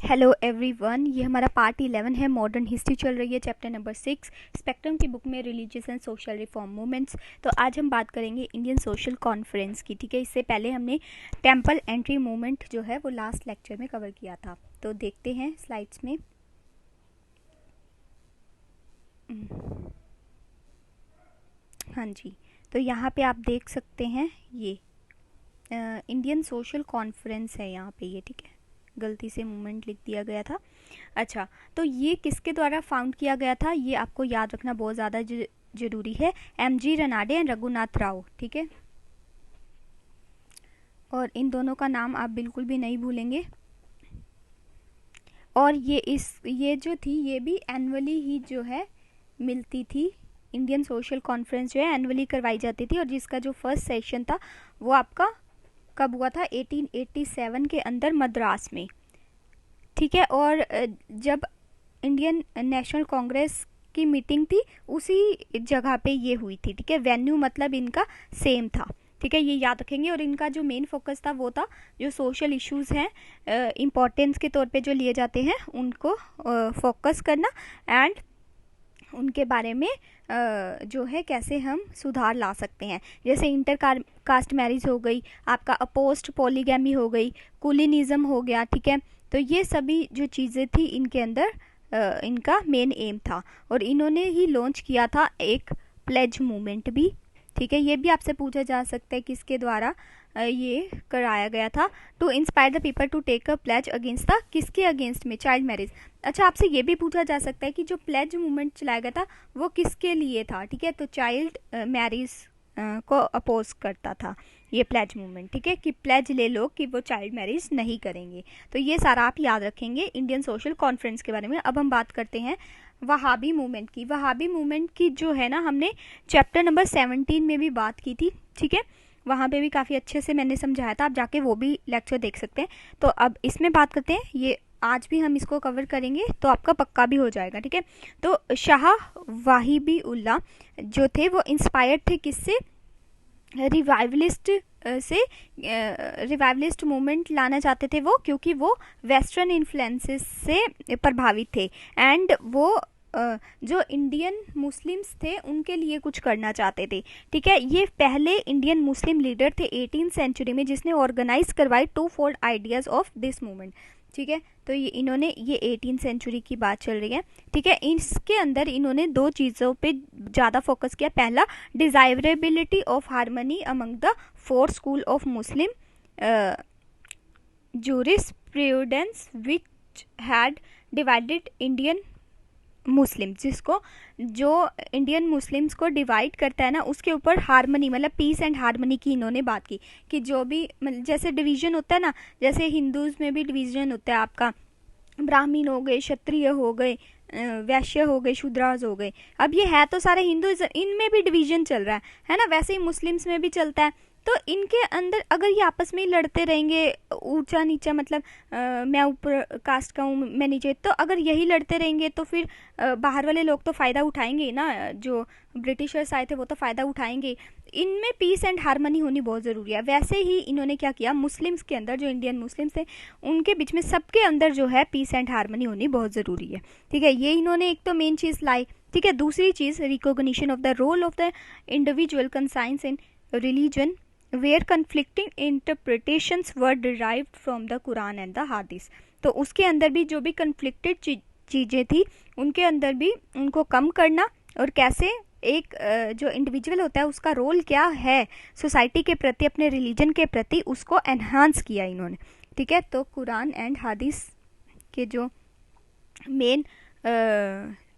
Hello everyone, ये हमारा part 11 है। मॉडर्न हिस्ट्री चल रही है, चैप्टर नंबर 6 स्पेक्ट्रम की बुक में religious and social reform movements. तो आज हम बात करेंगे इंडियन सोशल कॉन्फ्रेंस की। ठीक है, इससे पहले हमने टेम्पल एंट्री मूवमेंट जो है वो लास्ट लेक्चर में कवर किया था। तो देखते हैं स्लाइड्स में। हाँ जी, तो यहाँ पे आप देख सकते हैं ये इंडियन सोशल कॉन्फ्रेंस है यहाँ पे ये। ठीक है, गलती से मूवमेंट लिख दिया गया था। अच्छा, तो ये किसके द्वारा फाउंड किया गया था, ये आपको याद रखना बहुत ज़्यादा जरूरी है। MG Ranade and Raghunath Rao. ठीक है, और इन दोनों का नाम आप बिल्कुल भी नहीं भूलेंगे। और ये जो थी ये भी एनुअली ही जो है मिलती थी। इंडियन सोशल कॉन्फ्रेंस जो है एनुअली करवाई जाती थी, और जिसका जो फर्स्ट सेशन था वो आपका कब हुआ था, 1887 के अंदर मद्रास में। ठीक है, और जब इंडियन नेशनल कांग्रेस की मीटिंग थी उसी जगह पे ये हुई थी। ठीक है, वेन्यू मतलब इनका सेम था। ठीक है, ये याद रखेंगे। और इनका जो मेन फोकस था वो था जो सोशल इश्यूज हैं इम्पोर्टेंस के तौर पे जो लिए जाते हैं उनको फोकस करना, एंड उनके बारे में जो है कैसे हम सुधार ला सकते हैं। जैसे इंटर कास्ट मैरिज हो गई, आपका अपोस्ट पॉलीगैमी हो गई, कुलिनिज्म हो गया। ठीक है, तो ये सभी जो चीज़ें थी इनके अंदर इनका मेन एम था। और इन्होंने ही लॉन्च किया था एक प्लेज मूवमेंट भी। ठीक है, ये भी आपसे पूछा जा सकता है किसके द्वारा ये कराया गया था। To inspire the people to take a pledge against the, किसके अगेंस्ट में, चाइल्ड मैरिज। अच्छा, आपसे ये भी पूछा जा सकता है कि जो प्लेज मूवमेंट चलाया गया था वो किसके लिए था। ठीक है, तो चाइल्ड मैरिज को अपोज करता था ये प्लेज मूवमेंट। ठीक है, कि प्लेज ले लो कि वो चाइल्ड मैरिज नहीं करेंगे। तो ये सारा आप याद रखेंगे इंडियन सोशल कॉन्फ्रेंस के बारे में। अब हम बात करते हैं वहाबी मूवमेंट की। वहाबी मूवमेंट की जो है ना, हमने चैप्टर नंबर 17 में भी बात की थी। ठीक है, वहाँ पे भी काफ़ी अच्छे से मैंने समझाया था, आप जाके वो भी लेक्चर देख सकते हैं। तो अब इसमें बात करते हैं, ये आज भी हम इसको कवर करेंगे तो आपका पक्का भी हो जाएगा। ठीक है, तो शाह वाहिबी उल्लाह जो थे वो इंस्पायर्ड थे किससे, रिवाइवलिस्ट से। रिवाइवलिस्ट मूवमेंट लाना चाहते थे वो, क्योंकि वो वेस्टर्न इन्फ्लुएंसेस से प्रभावित थे, एंड वो जो इंडियन मुस्लिम्स थे उनके लिए कुछ करना चाहते थे। ठीक है, ये पहले इंडियन मुस्लिम लीडर थे 18th सेंचुरी में जिसने ऑर्गेनाइज करवाई twofold ideas of this movement. ठीक है, तो ये इन्होंने, ये 18th सेंचुरी की बात चल रही है। ठीक है, इसके अंदर इन्होंने दो चीज़ों पे ज़्यादा फोकस किया। पहला, desirability of harmony among the four school of Muslim jurisprudence which had divided Indian Muslim, जिसको जो इंडियन मुस्लिम्स को डिवाइड करता है ना, उसके ऊपर हारमनी मतलब पीस एंड हारमनी की इन्होंने बात की। कि जो भी जैसे डिवीजन होता है ना, जैसे हिंदूज में भी डिवीजन होता है, आपका ब्राह्मण हो गए, क्षत्रिय हो गए, वैश्य हो गए, शूद्रास हो गए। अब ये है तो सारे हिंदू, इनमें भी डिवीजन चल रहा है ना, वैसे ही मुस्लिम्स में भी चलता है। तो इनके अंदर अगर ये आपस में ही लड़ते रहेंगे, ऊंचा नीचा मतलब मैं ऊपर कास्ट का हूँ, मैं नीचे, तो अगर यही लड़ते रहेंगे तो फिर बाहर वाले लोग तो फ़ायदा उठाएंगे ना, जो ब्रिटिशर्स आए थे वो तो फ़ायदा उठाएंगे। इनमें पीस एंड हारमनी होनी बहुत ज़रूरी है। वैसे ही इन्होंने क्या किया, मुस्लिम्स के अंदर, जो इंडियन मुस्लिम्स थे उनके बीच में सबके अंदर जो है पीस एंड हारमनी होनी बहुत ज़रूरी है। ठीक है, ये इन्होंने एक तो मेन चीज़ लाई। ठीक है, दूसरी चीज़, recognition of the role of the individual conscience in religion where conflicting interpretations were derived from the Quran and the Hadith. तो उसके अंदर भी जो भी कन्फ्लिक्टेड चीज़ें थी उनके अंदर भी उनको कम करना, और कैसे एक जो इंडिविजुअल होता है उसका रोल क्या है सोसाइटी के प्रति, अपने रिलीजन के प्रति, उसको एनहांस किया इन्होंने। ठीक है, तो कुरान एंड हादिस के जो मेन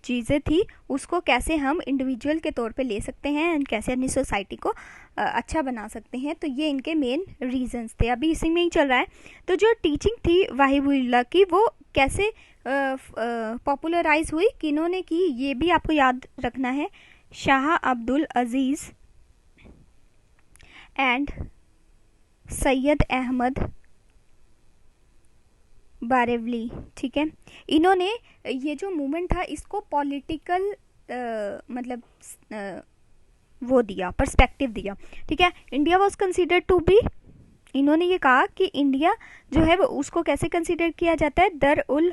चीज़ें थी उसको कैसे हम इंडिविजुअल के तौर पे ले सकते हैं, एंड कैसे अपनी सोसाइटी को अच्छा बना सकते हैं, तो ये इनके मेन रीजंस थे। अभी इसी में ही चल रहा है। तो जो टीचिंग थी वाहिबुल्लाह की वो कैसे पॉपुलराइज हुई, किन्होंने की, ये भी आपको याद रखना है। शाह अब्दुल अजीज़ एंड सैयद अहमद बारेवली। ठीक है, इन्होंने ये जो मूवमेंट था इसको पॉलिटिकल मतलब वो दिया, पर्सपेक्टिव दिया। ठीक है, India was considered to be इन्होंने ये कहा कि इंडिया जो है वो उसको कैसे कंसीडर किया जाता है, दर उल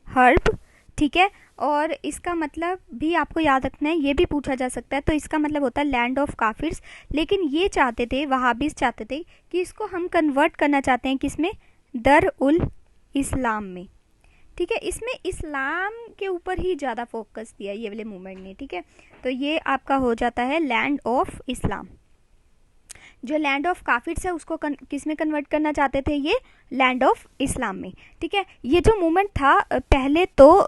हर्ब, ठीक है। और इसका मतलब भी आपको याद रखना है, ये भी पूछा जा सकता है। तो इसका मतलब होता है लैंड ऑफ काफिर्स, लेकिन ये चाहते थे, वहाबीज चाहते थे कि इसको हम कन्वर्ट करना चाहते हैं किसमें, दर उल इस्लाम में, ठीक है। इसमें इस्लाम के ऊपर ही ज़्यादा फोकस दिया ये वाले मूवमेंट ने, ठीक है। तो ये आपका हो जाता है लैंड ऑफ इस्लाम। जो लैंड ऑफ काफिर्स है उसको किस में कन्वर्ट करना चाहते थे, ये लैंड ऑफ इस्लाम में, ठीक है। ये जो मूवमेंट था पहले तो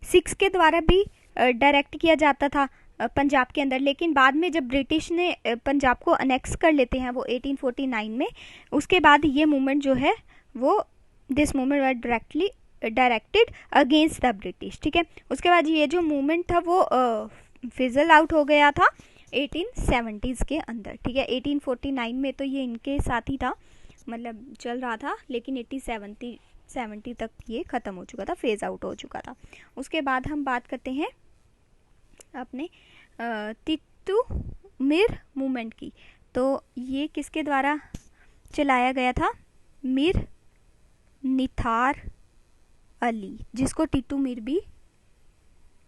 सिख्स के द्वारा भी डायरेक्ट किया जाता था पंजाब के अंदर, लेकिन बाद में जब ब्रिटिश ने पंजाब को अनेक्स कर लेते हैं वो 1849 में, उसके बाद ये मूवमेंट जो है वो this movement were directed against the British, ठीक है। उसके बाद ये जो मूवमेंट था वो फिजल आउट हो गया था 1870s के अंदर, ठीक है। 1849 में तो ये इनके साथ ही था, मतलब चल रहा था, लेकिन 1870 तक ये ख़त्म हो चुका था, फेज आउट हो चुका था। उसके बाद हम बात करते हैं अपने टिट्टू मीर मूवमेंट की। तो ये किसके द्वारा चलाया गया था, मीर निथार अली, जिसको टिट्टू मीर भी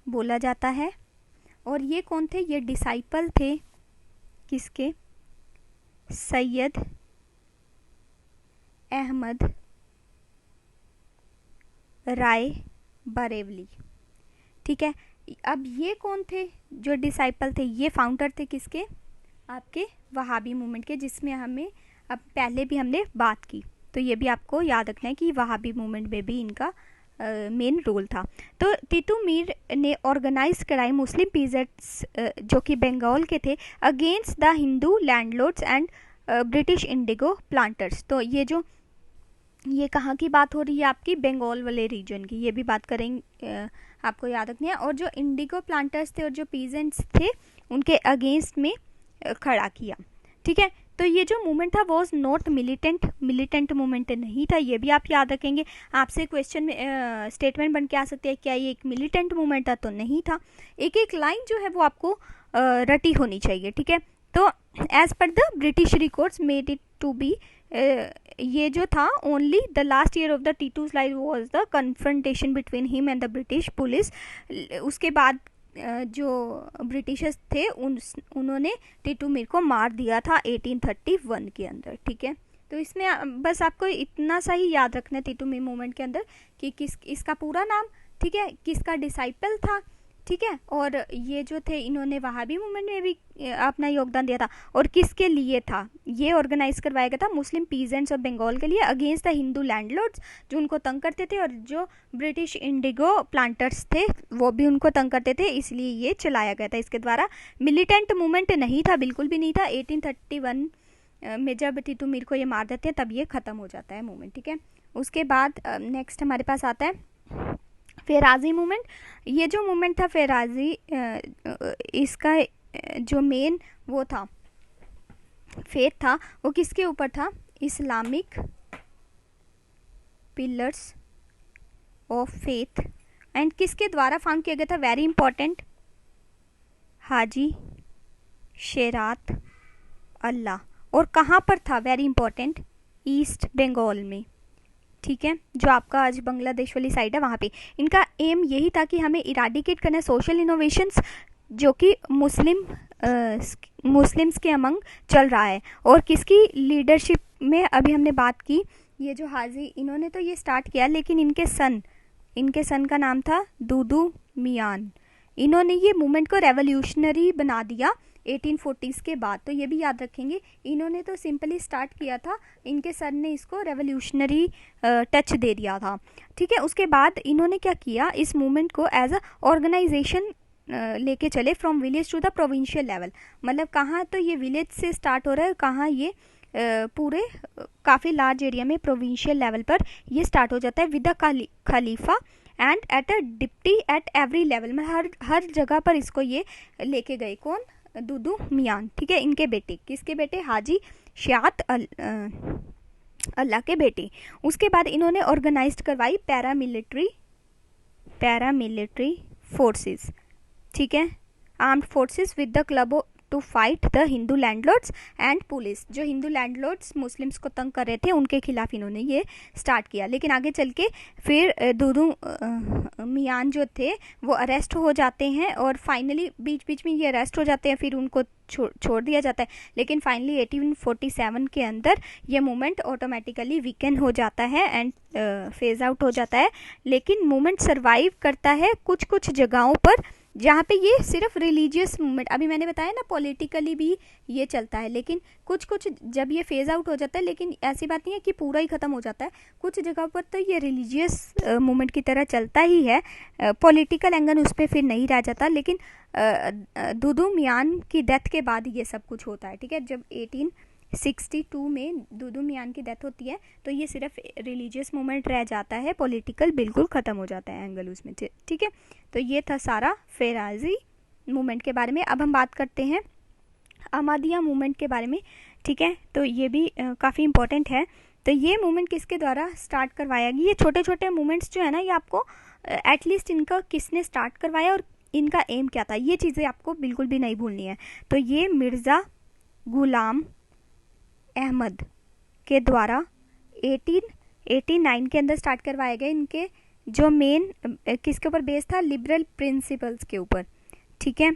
बोला जाता है। और ये कौन थे, ये डिसाइपल थे किसके, सैयद अहमद राय बरेवली, ठीक है। अब ये कौन थे जो डिसाइपल थे, ये फाउंडर थे किसके, आपके वहाबी मूवमेंट के, जिसमें हमें अब पहले भी हमने बात की। तो ये भी आपको याद रखना है कि वहाबी मूवमेंट में भी इनका मेन रोल था। तो टिट्टू मीर ने ऑर्गेनाइज कराई मुस्लिम पीजेंट्स जो कि बंगाल के थे against the Hindu landlords and British Indigo planters. तो ये कहाँ की बात हो रही है, आपकी बंगाल वाले रीजन की, ये भी बात करेंगे, आपको याद रखनी है। और जो इंडिगो प्लांटर्स थे और जो पीजेंट्स थे उनके अगेंस्ट में खड़ा किया, ठीक है। तो ये जो मूवमेंट था वॉज नॉट मिलिटेंट मूवमेंट नहीं था, ये भी आप याद रखेंगे। आपसे क्वेश्चन में स्टेटमेंट बन के आ सकते हैं, क्या ये एक मिलिटेंट मूवमेंट था, तो नहीं था। एक एक लाइन जो है वो आपको रटी होनी चाहिए, ठीक है। तो as per the British records made it to be, ये जो था only the last year of the Titu's life was the confrontation between him and the British police. उसके बाद जो ब्रिटिशर्स थे उन्होंने टिट्टू मीर को मार दिया था 1831 के अंदर, ठीक है। तो इसमें बस आपको इतना सा ही याद रखना है टिट्टू मीर मूवमेंट के अंदर कि इसका पूरा नाम, ठीक है, किसका डिसाइपल था, ठीक है। और ये जो थे इन्होंने वहाबी मूवमेंट में भी अपना योगदान दिया था, और किसके लिए था, ये ऑर्गेनाइज करवाया गया था मुस्लिम पीजेंट्स ऑफ बंगाल के लिए अगेंस्ट द हिंदू लैंडलॉर्ड्स जो उनको तंग करते थे, और जो ब्रिटिश इंडिगो प्लांटर्स थे वो भी उनको तंग करते थे, इसलिए ये चलाया गया था इसके द्वारा। मिलिटेंट मूवमेंट नहीं था, बिल्कुल भी नहीं था। 1831 में जब टिट्टू मीर को ये मार देते हैं तब ये ख़त्म हो जाता है मूवमेंट, ठीक है। उसके बाद नेक्स्ट हमारे पास आता है फेराजी मूवमेंट। ये जो मूवमेंट था फेराजी, इसका जो मेन वो था फेथ था वो किसके ऊपर था, Islamic pillars of faith, and किसके द्वारा फाउंड किया गया था, वेरी इंपॉर्टेंट, हाजी शेरात अल्लाह। और कहाँ पर था, वेरी इंपॉर्टेंट, ईस्ट बंगाल में, ठीक है, जो आपका आज बांग्लादेश वाली साइड है वहाँ पे। इनका एम यही था कि हमें इराडिकेट करना है सोशल इनोवेशंस जो कि मुस्लिम्स के अमंग चल रहा है। और किसकी लीडरशिप में अभी हमने बात की, ये जो हाजी इन्होंने तो ये स्टार्ट किया, लेकिन इनके सन का नाम था दूदू मियान। इन्होंने ये मूवमेंट को रेवोल्यूशनरी बना दिया 1840s के बाद। तो ये भी याद रखेंगे, इन्होंने तो सिंपली स्टार्ट किया था, इनके सर ने इसको रेवोल्यूशनरी टच दे दिया था, ठीक है। उसके बाद इन्होंने क्या किया, इस मूवमेंट को एज अ ऑर्गेनाइजेशन लेके चले from village to the provincial level. मतलब कहाँ तो ये विलेज से स्टार्ट हो रहा है, कहाँ ये पूरे काफ़ी लार्ज एरिया में प्रोविंशियल लेवल पर ये स्टार्ट हो जाता है with the Khalifa and at a deputy at every level में, हर जगह पर इसको ये लेके गए। कौन, दूदू मियान, ठीक है। इनके बेटे, किसके बेटे, हाजी शात अल्लाह के बेटे। उसके बाद इन्होंने ऑर्गेनाइज्ड करवाई पैरामिलिट्री फोर्सेस, ठीक है, armed forces with the club to fight the Hindu landlords and police. जो हिंदू लैंडलॉर्ड्स मुस्लिम्स को तंग कर रहे थे उनके खिलाफ इन्होंने ये स्टार्ट किया। लेकिन आगे चल के फिर दुदू मियान जो थे वो अरेस्ट हो जाते हैं और फाइनली बीच बीच में ये अरेस्ट हो जाते हैं, फिर उनको छोड़ दिया जाता है। लेकिन फाइनली 1847 के अंदर ये मूवमेंट ऑटोमेटिकली वीकन हो जाता है एंड फेज आउट हो जाता है। लेकिन मूवमेंट सरवाइव करता है कुछ कुछ जगहों पर जहाँ पे ये सिर्फ रिलीजियस मूवमेंट, अभी मैंने बताया ना पॉलिटिकली भी ये चलता है, लेकिन कुछ कुछ जब ये फेज आउट हो जाता है, लेकिन ऐसी बात नहीं है कि पूरा ही ख़त्म हो जाता है। कुछ जगह पर तो ये रिलीजियस मूवमेंट की तरह चलता ही है, पॉलिटिकल एंगल उस पर फिर नहीं रह जाता। लेकिन दुदू मियान की डेथ के बाद ये सब कुछ होता है, ठीक है। जब 1862 में दुदू मियान की डेथ होती है तो ये सिर्फ रिलीजियस मूवमेंट रह जाता है, पॉलिटिकल बिल्कुल ख़त्म हो जाता है एंगल उसमें, ठीक है। तो ये था सारा फेराजी मूवमेंट के बारे में। अब हम बात करते हैं अहमदिया मूवमेंट के बारे में, ठीक है। तो ये भी काफ़ी इम्पोर्टेंट है। तो ये मूवमेंट किसके द्वारा स्टार्ट करवाया गया? ये छोटे छोटे मूवमेंट्स जो है ना, ये आपको एटलीस्ट इनका किसने स्टार्ट करवाया और इनका एम क्या था, ये चीज़ें आपको बिल्कुल भी नहीं भूलनी है। तो ये मिर्ज़ा गुलाम अहमद के द्वारा 1889 के अंदर स्टार्ट करवाया गया। इनके जो मेन किसके ऊपर बेस था? लिबरल प्रिंसिपल्स के ऊपर, ठीक है।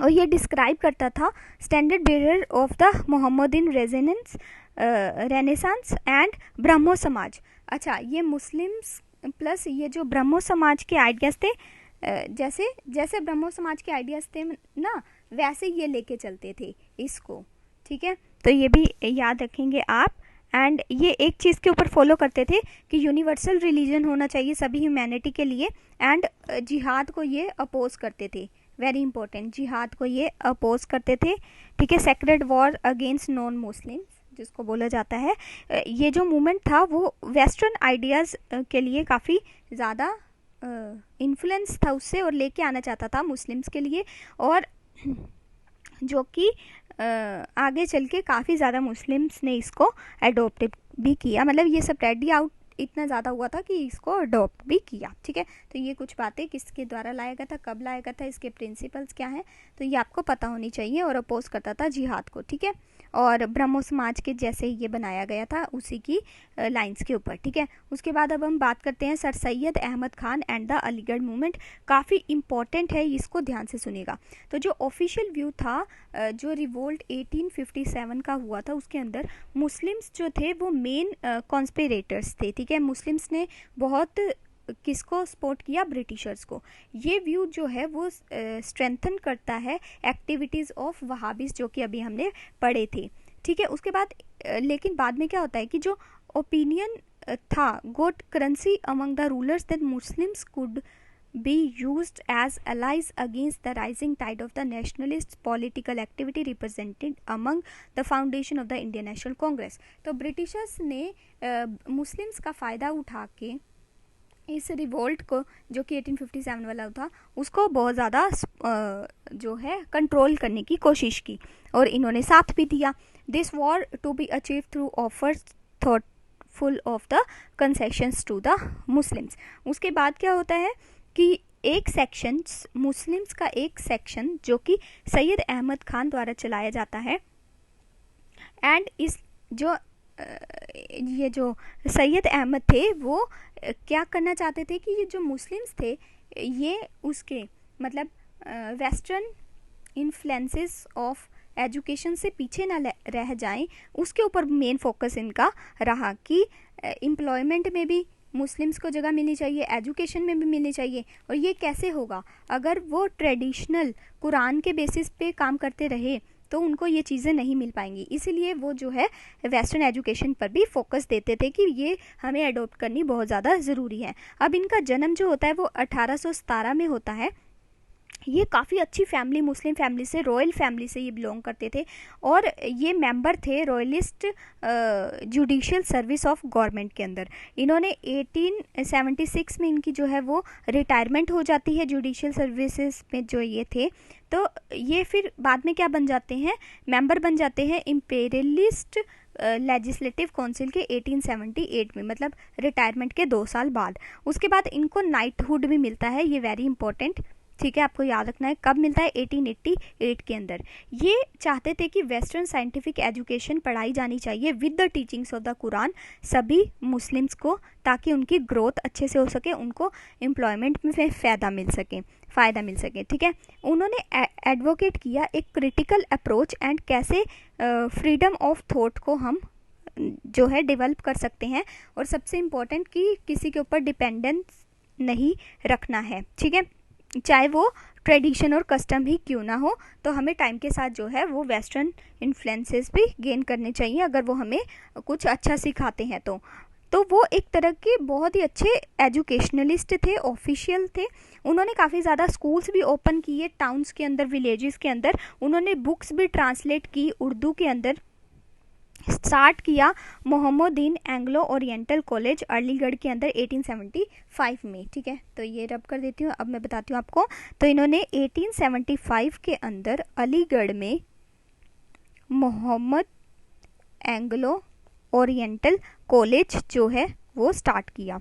और ये डिस्क्राइब करता था standard bearer of the Mohammedan renaissance and Brahmo Samaj. अच्छा, ये मुस्लिम्स प्लस ये जो ब्रह्मो समाज के आइडियाज़ थे, जैसे जैसे ब्रह्मो समाज के आइडियाज़ थे ना, वैसे ये लेके चलते थे इसको, ठीक है। तो ये भी याद रखेंगे आप। एंड ये एक चीज़ के ऊपर फॉलो करते थे कि यूनिवर्सल रिलीजन होना चाहिए सभी ह्यूमैनिटी के लिए। एंड जिहाद को ये अपोज करते थे, वेरी इंपॉर्टेंट, जिहाद को ये अपोज करते थे, ठीक है। Sacred war against non Muslims जिसको बोला जाता है। ये जो मूवमेंट था वो वेस्टर्न आइडियाज़ के लिए काफ़ी ज़्यादा इन्फ्लुएंस था उससे, और लेके आना चाहता था मुस्लिम्स के लिए, और जो कि आगे चल के काफ़ी ज़्यादा मुस्लिम्स ने इसको अडोप्ट भी किया। मतलब ये स्प्रेड आउट इतना ज़्यादा हुआ था कि इसको अडोप्ट भी किया, ठीक है। तो ये कुछ बातें किसके द्वारा लाया गया था, कब लाया गया था, इसके प्रिंसिपल्स क्या हैं, तो ये आपको पता होनी चाहिए। और अपोज करता था जिहाद को, ठीक है। और ब्रह्मो समाज के जैसे ये बनाया गया था उसी की लाइंस के ऊपर, ठीक है। उसके बाद अब हम बात करते हैं sir Syed Ahmad Khan and the Aligarh movement. काफ़ी इंपॉर्टेंट है, इसको ध्यान से सुनेगा। तो जो ऑफिशियल व्यू था, जो रिवोल्ट 1857 का हुआ था, उसके अंदर मुस्लिम्स जो थे वो मेन कॉन्स्पिरेटर्स थे, ठीक है। मुस्लिम्स ने बहुत किसको सपोर्ट किया? ब्रिटिशर्स को। ये व्यू जो है वो स्ट्रेंथन करता है एक्टिविटीज़ ऑफ वहाबिस जो कि अभी हमने पढ़े थे, ठीक है। उसके बाद लेकिन बाद में क्या होता है कि जो ओपिनियन था got currency among the rulers that Muslims could be used as allies against the rising tide of the nationalist political activity represented among the foundation of the Indian National Congress। तो Britishers ने Muslims का फ़ायदा उठा के इस revolt को, जो कि 1857 वाला था, उसको बहुत ज़्यादा जो है कंट्रोल करने की कोशिश की, और इन्होंने साथ भी दिया। This war to be achieve through offers thoughtful of the concessions to the Muslims. उसके बाद क्या होता है कि एक सेक्शन मुस्लिम्स का एक सेक्शन जो कि सैयद अहमद खान द्वारा चलाया जाता है, एंड इस जो ये जो सैयद अहमद थे वो क्या करना चाहते थे कि ये जो मुस्लिम्स थे ये उसके मतलब वेस्टर्न इन्फ्लुएंसेस ऑफ एजुकेशन से पीछे ना रह जाएं, उसके ऊपर मेन फोकस इनका रहा कि एम्प्लॉयमेंट में भी मुस्लिम्स को जगह मिलनी चाहिए, एजुकेशन में भी मिलनी चाहिए। और ये कैसे होगा? अगर वो ट्रेडिशनल कुरान के बेसिस पे काम करते रहे तो उनको ये चीज़ें नहीं मिल पाएंगी। इसीलिए वो जो है वेस्टर्न एजुकेशन पर भी फोकस देते थे कि ये हमें अडॉप्ट करनी बहुत ज़्यादा ज़रूरी है। अब इनका जन्म जो होता है वो 1817 में होता है। ये काफ़ी अच्छी फैमिली, मुस्लिम फैमिली से, रॉयल फैमिली से ये बिलोंग करते थे, और ये मेंबर थे royalist judicial service of government के अंदर। इन्होंने 1876 में इनकी जो है वो रिटायरमेंट हो जाती है जुडिशियल सर्विसेज में जो ये थे। तो ये फिर बाद में क्या बन जाते हैं? मेंबर बन जाते हैं इंपीरियलिस्ट लेजिस्लेटिव काउंसिल के 1878 में, मतलब रिटायरमेंट के 2 साल बाद। उसके बाद इनको नाइटहुड भी मिलता है, ये वेरी इंपॉर्टेंट, ठीक है, आपको याद रखना है कब मिलता है, 1888 के अंदर। ये चाहते थे कि वेस्टर्न साइंटिफिक एजुकेशन पढ़ाई जानी चाहिए with the teachings of the Quran सभी मुस्लिम्स को, ताकि उनकी ग्रोथ अच्छे से हो सके, उनको एम्प्लॉयमेंट में फ़ायदा मिल सके। ठीक है, उन्होंने एडवोकेट किया एक क्रिटिकल अप्रोच एंड कैसे फ्रीडम ऑफ थॉट को हम जो है डेवलप कर सकते हैं, और सबसे इम्पोर्टेंट कि किसी के ऊपर डिपेंडेंस नहीं रखना है। ठीक है, चाहे वो ट्रेडिशन और कस्टम ही क्यों ना हो, तो हमें टाइम के साथ जो है वो वेस्टर्न इन्फ्लुएंसेस भी गेन करने चाहिए, अगर वो हमें कुछ अच्छा सिखाते हैं तो वो एक तरह के बहुत ही अच्छे एजुकेशनलिस्ट थे, ऑफिशियल थे। उन्होंने काफ़ी ज़्यादा स्कूल्स भी ओपन किए टाउन्स के अंदर, विलेजेस के अंदर। उन्होंने बुक्स भी ट्रांसलेट की उर्दू के अंदर। स्टार्ट किया Mohammedan Anglo Oriental College Aligarh के अंदर 1875 में। ठीक है, तो ये रब कर देती हूँ, अब मैं बताती हूँ आपको। तो इन्होंने 1875 के अंदर अलीगढ़ में मोहम्मद एंग्लो ओरिएंटल कॉलेज जो है वो स्टार्ट किया।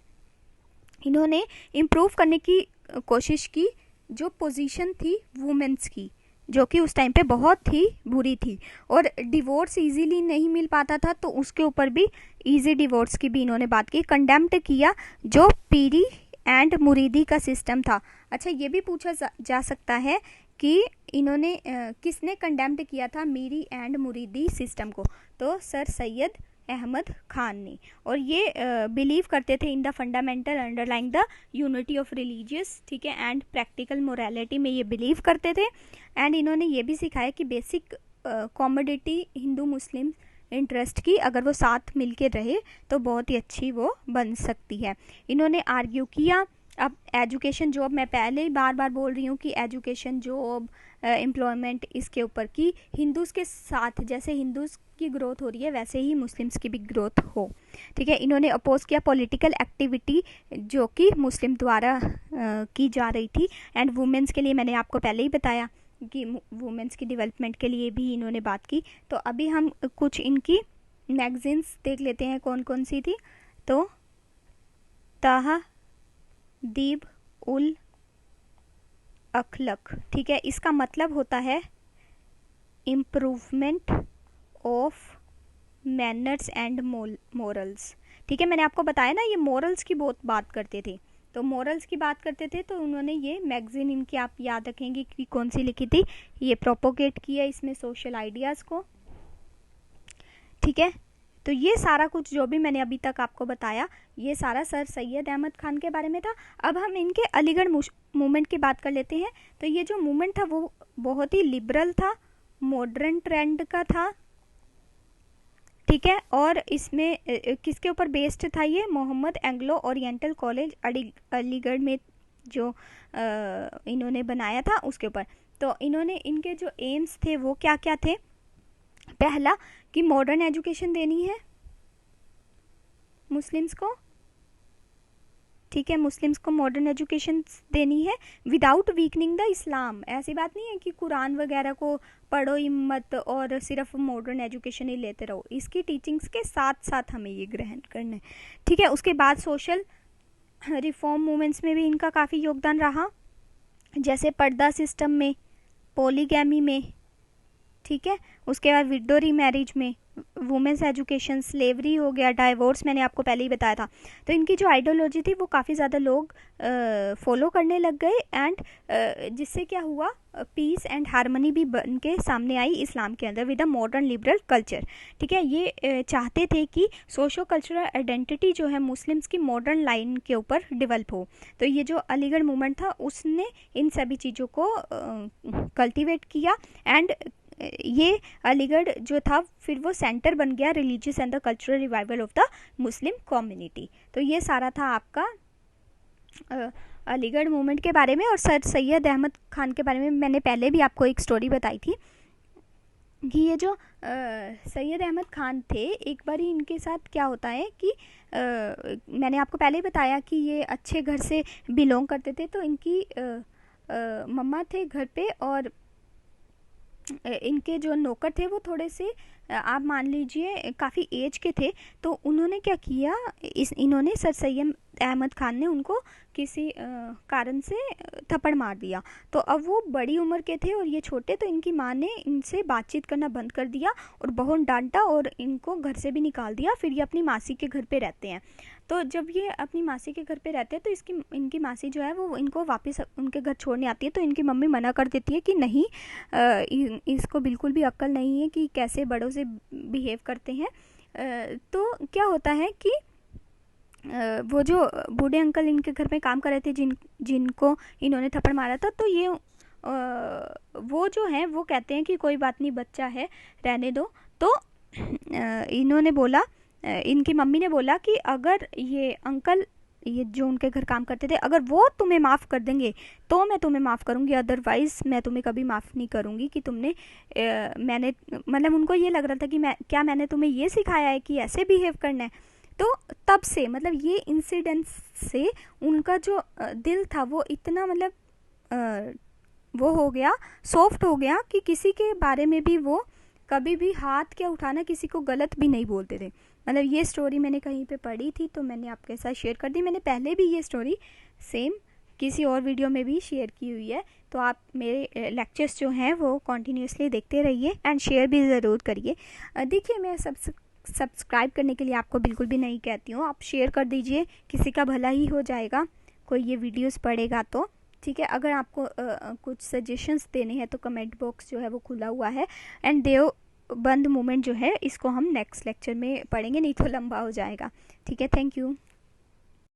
इन्होंने इम्प्रूव करने की कोशिश की जो पोजीशन थी वुमेन्स की, जो कि उस टाइम पे बहुत ही बुरी थी, और डिवोर्स इजीली नहीं मिल पाता था, तो उसके ऊपर भी इजी डिवोर्स की भी इन्होंने बात की। कंडेम्ड किया जो पीरी एंड मुरीदी का सिस्टम था। अच्छा, ये भी पूछा जा सकता है कि इन्होंने किसने कंडेम्ड किया था मीरी एंड मुरीदी सिस्टम को, तो सर सैयद अहमद खान ने। और ये बिलीव करते थे in the fundamental underlying the unity of religious, ठीक है, एंड प्रैक्टिकल मोरालिटी में ये बिलीव करते थे। एंड इन्होंने ये भी सिखाया कि बेसिक कॉमोडिटी हिंदू मुस्लिम इंटरेस्ट की अगर वो साथ मिलके रहे तो बहुत ही अच्छी वो बन सकती है। इन्होंने आर्ग्यू किया अब एजुकेशन जॉब, मैं पहले ही बार बार बोल रही हूँ कि एजुकेशन जॉब एम्प्लॉयमेंट इसके ऊपर की हिंदूज़ के साथ, जैसे हिंदूज़ की ग्रोथ हो रही है वैसे ही मुस्लिम्स की भी ग्रोथ हो। ठीक है, इन्होंने अपोज किया पॉलिटिकल एक्टिविटी जो कि मुस्लिम द्वारा की जा रही थी। एंड वुमेंस के लिए मैंने आपको पहले ही बताया कि वुमेंस की डेवलपमेंट के लिए भी इन्होंने बात की। तो अभी हम कुछ इनकी मैगजीन्स देख लेते हैं कौन कौन सी थी। तो तहदीब उल अखलक, ठीक है, इसका मतलब होता है improvement of manners and morals. ठीक है, मैंने आपको बताया ना ये मोरल्स की बहुत बात करते थे, तो मोरल्स की बात करते थे, तो उन्होंने ये मैगजीन इनकी आप याद रखेंगे कि कौन सी लिखी थी, ये प्रोपोगेट किया इसमें सोशल आइडियाज़ को। ठीक है, तो ये सारा कुछ जो भी मैंने अभी तक आपको बताया ये सारा सर सैयद अहमद खान के बारे में था। अब हम इनके अलीगढ़ मूवमेंट की बात कर लेते हैं। तो ये जो मूवमेंट था वो बहुत ही लिबरल था, मॉडर्न ट्रेंड का था। ठीक है, और इसमें किसके ऊपर बेस्ड था ये, Mohammad Anglo Oriental College Aligarh में जो इन्होंने बनाया था उसके ऊपर। तो इन्होंने इनके जो एम्स थे वो क्या क्या थे, पहला कि मॉडर्न एजुकेशन देनी है मुस्लिम्स को। ठीक है, मुस्लिम्स को मॉडर्न एजुकेशन देनी है विदाउट वीकनिंग द इस्लाम। ऐसी बात नहीं है कि कुरान वगैरह को पढ़ो ही मत और सिर्फ मॉडर्न एजुकेशन ही लेते रहो, इसकी टीचिंग्स के साथ साथ हमें ये ग्रहण करना है। ठीक है, उसके बाद सोशल रिफॉर्म मूवमेंट्स में भी इनका काफ़ी योगदान रहा, जैसे पर्दा सिस्टम में, पॉलीगैमी में। ठीक है, उसके बाद विडो रीमैरिज में, वुमेन्स एजुकेशन, स्लेवरी हो गया, डाइवोर्स मैंने आपको पहले ही बताया था। तो इनकी जो आइडियोलॉजी थी वो काफ़ी ज़्यादा लोग फॉलो करने लग गए, एंड जिससे क्या हुआ, पीस एंड हारमनी भी बन के सामने आई इस्लाम के अंदर with a modern liberal culture. ठीक है, ये चाहते थे कि सोशो कल्चरल आइडेंटिटी जो है मुस्लिम्स की मॉडर्न लाइन के ऊपर डेवलप हो। तो ये जो अलीगढ़ मूवमेंट था उसने इन सभी चीज़ों को कल्टिवेट किया, एंड ये अलीगढ़ जो था फिर वो सेंटर बन गया religious and the cultural revival of the Muslim community. तो ये सारा था आपका अलीगढ़ मूवमेंट के बारे में। और सर सैयद अहमद खान के बारे में मैंने पहले भी आपको एक स्टोरी बताई थी कि ये जो सैयद अहमद खान थे, एक बार ही इनके साथ क्या होता है कि मैंने आपको पहले ही बताया कि ये अच्छे घर से बिलोंग करते थे। तो इनकी मम्मा थे घर पे, और इनके जो नौकर थे वो थोड़े से आप मान लीजिए काफ़ी एज के थे, तो उन्होंने क्या किया, इन्होंने सर सैयद अहमद खान ने उनको किसी कारण से थप्पड़ मार दिया। तो अब वो बड़ी उम्र के थे और ये छोटे, तो इनकी माँ ने इनसे बातचीत करना बंद कर दिया और बहुत डांटा और इनको घर से भी निकाल दिया। फिर ये अपनी मासी के घर पे रहते हैं। तो जब ये अपनी मासी के घर पे रहते हैं तो इनकी मासी जो है वो इनको वापस उनके घर छोड़ने आती है। तो इनकी मम्मी मना कर देती है कि नहीं, इसको बिल्कुल भी अक्ल नहीं है कि कैसे बड़ों से बिहेव करते हैं। तो क्या होता है कि वो जो बूढ़े अंकल इनके घर में काम कर रहे थे, जिनको इन्होंने थप्पड़ मारा था, तो ये वो जो है वो कहते हैं कि कोई बात नहीं, बच्चा है, रहने दो। तो इन्होंने बोला, इनकी मम्मी ने बोला कि अगर ये अंकल, ये जो उनके घर काम करते थे, अगर वो तुम्हें माफ़ कर देंगे तो मैं तुम्हें माफ़ करूँगी, अदरवाइज़ मैं तुम्हें कभी माफ़ नहीं करूँगी कि तुमने मैंने, मतलब उनको ये लग रहा था कि मैंने तुम्हें ये सिखाया है कि ऐसे बिहेव करना है। तो तब से, मतलब ये इंसिडेंट से उनका जो दिल था वो इतना, मतलब वो हो गया, सॉफ्ट हो गया कि किसी के बारे में भी वो कभी भी हाथ क्या उठाना, किसी को गलत भी नहीं बोलते थे। मतलब ये स्टोरी मैंने कहीं पे पढ़ी थी तो मैंने आपके साथ शेयर कर दी। मैंने पहले भी ये स्टोरी सेम किसी और वीडियो में भी शेयर की हुई है। तो आप मेरे लेक्चर्स जो हैं वो कॉन्टीन्यूसली देखते रहिए एंड शेयर भी ज़रूर करिए। देखिए, मैं सब्सक्राइब करने के लिए आपको बिल्कुल भी नहीं कहती हूँ, आप शेयर कर दीजिए, किसी का भला ही हो जाएगा, कोई ये वीडियोस पढ़ेगा तो। ठीक है, अगर आपको कुछ सजेशंस देने हैं तो कमेंट बॉक्स जो है वो खुला हुआ है। एंड देवबंद मूवमेंट जो है इसको हम नेक्स्ट लेक्चर में पढ़ेंगे, नहीं तो लंबा हो जाएगा। ठीक है, थैंक यू।